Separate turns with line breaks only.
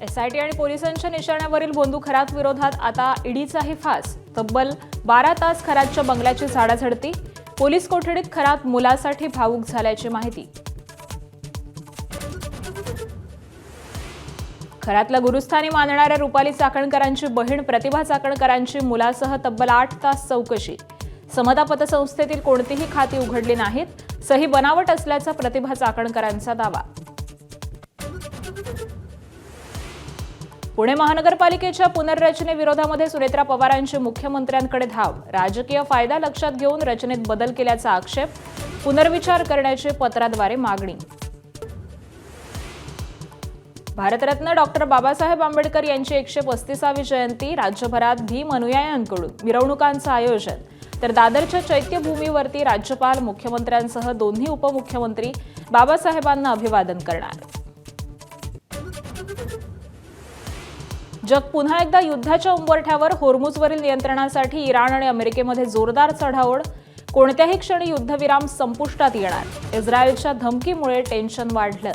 SIT आणि पोलिसांच्या निशाण्यावरील भोंदू खरात विरोधात आता ईडीचाही फास. तब्बल 12 तास खरातच्या बंगल्याची झाडाझडती. पोलीस कोठडीत खरात मुलासाठी भावूक झाल्याची माहिती. खरातला गुरुस्थानी मानणाऱ्या रुपाली चाकणकरांची बहीण प्रतिभा चाकणकरांची मुलासह तब्बल 8 तास चौकशी. समता पतसंस्थेतील कोणतीही खाती उघडली नाहीत. सही बनावट असल्याचा प्रतिभा चाकणकरांचा दावा. पुणे महानगरपालिकेच्या पुनर्रचनेविरोधामध्ये सुनेत्रा पवारांची मुख्यमंत्र्यांकडे धाव. राजकीय फायदा लक्षात घेऊन रचनेत बदल केल्याचा आक्षेप. पुनर्विचार करण्याची पत्राद्वारे मागणी. भारतरत्न डॉक्टर बाबासाहेब आंबेडकर यांची 135वी जयंती. राज्यभरात भीम अनुयायांकडून मिरवणुकांचं आयोजन. तर दादरच्या चैत्यभूमीवरती राज्यपाल मुख्यमंत्र्यांसह दोन्ही उपमुख्यमंत्री बाबासाहेबांना अभिवादन करणार. जग पुन्हा एकदा युद्धाच्या उंबरठ्यावर. होर्मुझवरील नियंत्रणासाठी इराण आणि अमेरिकेमध्ये जोरदार चढाओढ. कोणत्याही क्षणी युद्धविराम संपुष्टात येणार. इस्रायलच्या धमकीमुळे टेन्शन वाढलं.